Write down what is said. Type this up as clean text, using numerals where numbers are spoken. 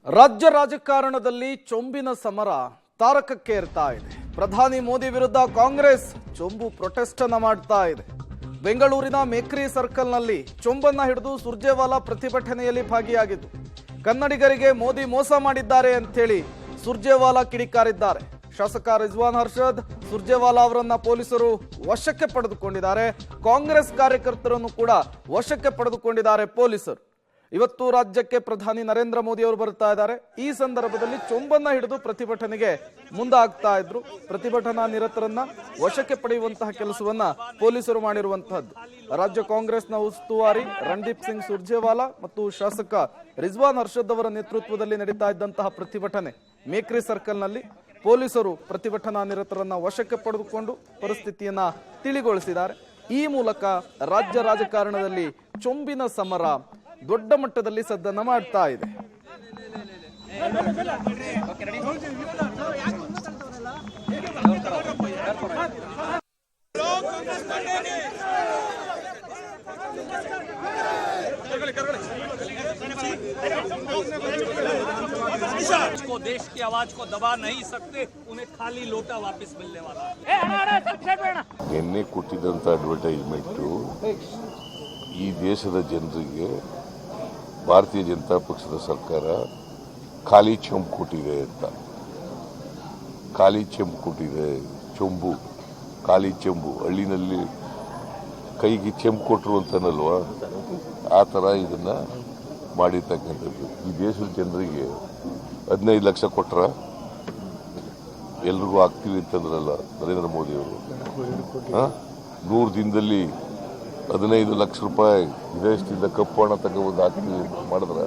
ರಾಜ್ಯ ರಾಜಕಾರಣದಲ್ಲಿ ಚೊಂಬಿನ ಸಮರ ತಾರಕಕ್ಕೇರ್ತಾ ಇದೆ. ಪ್ರಧಾನಿ ಮೋದಿ ವಿರುದ್ಧ ಕಾಂಗ್ರೆಸ್ ಚೊಂಬು ಪ್ರೊಟೆಸ್ಟ್ ಅನ್ನು ಮಾಡ್ತಾ ಇದೆ. ಬೆಂಗಳೂರಿನ ಮೇಕ್ರಿ ಸರ್ಕಲ್ನಲ್ಲಿ ಚೊಂಬನ್ನ ಹಿಡಿದು ಸುರ್ಜೇವಾಲಾ ಪ್ರತಿಭಟನೆಯಲ್ಲಿ ಭಾಗಿಯಾಗಿದ್ದು, ಕನ್ನಡಿಗರಿಗೆ ಮೋದಿ ಮೋಸ ಮಾಡಿದ್ದಾರೆ ಅಂತೇಳಿ ಸುರ್ಜೇವಾಲಾ ಕಿಡಿಕಾರಿದ್ದಾರೆ. ಶಾಸಕ ರಿಜ್ವಾನ್ ಅರ್ಷದ್ ಸುರ್ಜೇವಾಲಾ ಅವರನ್ನ ಪೊಲೀಸರು ವಶಕ್ಕೆ ಪಡೆದುಕೊಂಡಿದ್ದಾರೆ. ಕಾಂಗ್ರೆಸ್ ಕಾರ್ಯಕರ್ತರನ್ನು ಕೂಡ ವಶಕ್ಕೆ ಪಡೆದುಕೊಂಡಿದ್ದಾರೆ ಪೊಲೀಸರು. ಇವತ್ತು ರಾಜ್ಯಕ್ಕೆ ಪ್ರಧಾನಿ ನರೇಂದ್ರ ಮೋದಿ ಅವರು ಬರ್ತಾ ಇದ್ದಾರೆ. ಈ ಸಂದರ್ಭದಲ್ಲಿ ಚೊಂಬನ್ನ ಹಿಡಿದು ಪ್ರತಿಭಟನೆಗೆ ಮುಂದಾಗ್ತಾ ಇದ್ರು. ಪ್ರತಿಭಟನಾ ನಿರತರನ್ನ ವಶಕ್ಕೆ ಪಡೆಯುವಂತಹ ಕೆಲಸವನ್ನ ಪೊಲೀಸರು ಮಾಡಿರುವಂತಹದ್ದು. ರಾಜ್ಯ ಕಾಂಗ್ರೆಸ್ನ ಉಸ್ತುವಾರಿ ರಣದೀಪ್ ಸಿಂಗ್ ಸುರ್ಜೇವಾಲಾ ಮತ್ತು ಶಾಸಕ ರಿಜ್ವಾನ್ ಅರ್ಷದ್ ಅವರ ನೇತೃತ್ವದಲ್ಲಿ ನಡೀತಾ ಇದ್ದಂತಹ ಪ್ರತಿಭಟನೆ ಮೇಕ್ರಿ ಸರ್ಕಲ್ನಲ್ಲಿ ಪೊಲೀಸರು ಪ್ರತಿಭಟನಾ ನಿರತರನ್ನ ವಶಕ್ಕೆ ಪಡೆದುಕೊಂಡು ಪರಿಸ್ಥಿತಿಯನ್ನ ತಿಳಿಗೊಳಿಸಿದ್ದಾರೆ. ಈ ಮೂಲಕ ರಾಜ್ಯ ರಾಜಕಾರಣದಲ್ಲಿ ಚೊಂಬಿನ ಸಮರ ದೊಡ್ಡ ಮಟ್ಟದಲ್ಲಿ ಸದ್ದನ್ನ ಮಾಡ್ತಾ ಇದೆ. को देश की आवाज को दबा नहीं सकते, उन्हें खाली लोटा वापस मिलने वाला है. ನಿನ್ನೆ ಕೊಟ್ಟಿದ್ದಂಥ ಅಡ್ವರ್ಟೈಸ್ಮೆಂಟು ಈ ದೇಶದ ಜನರಿಗೆ ಭಾರತೀಯ ಜನತಾ ಪಕ್ಷದ ಸರ್ಕಾರ ಖಾಲಿ ಚೆಂಬು ಕೊಟ್ಟಿದೆ ಅಂತ. ಖಾಲಿ ಚೆಂಬು ಕೊಟ್ಟಿದೆ, ಚೊಂಬು, ಖಾಲಿ ಚೆಂಬು. ಹಳ್ಳಿನಲ್ಲಿ ಕೈಗೆ ಚೆಂಬು ಕೊಟ್ಟರು ಅಂತನಲ್ವಾ, ಆ ಥರ ಇದನ್ನ ಮಾಡಿರ್ತಕ್ಕಂಥದ್ದು. ಈ ದೇಶದ ಜನರಿಗೆ 15 ಲಕ್ಷ ಕೊಟ್ರ ಎಲ್ರಿಗೂ ಆಗ್ತೀವಿ ಅಂತಂದ್ರಲ್ಲ ನರೇಂದ್ರ ಮೋದಿ ಅವರು. 100 ದಿನದಲ್ಲಿ 15 ಲಕ್ಷ ರೂಪಾಯಿ ವಿದೇಶದಿಂದ ಕಪ್ಪು ಹಣ ತಗೊಂಡು ಹಾಕ್ತೀವಿ ಮಾಡಿದ್ರ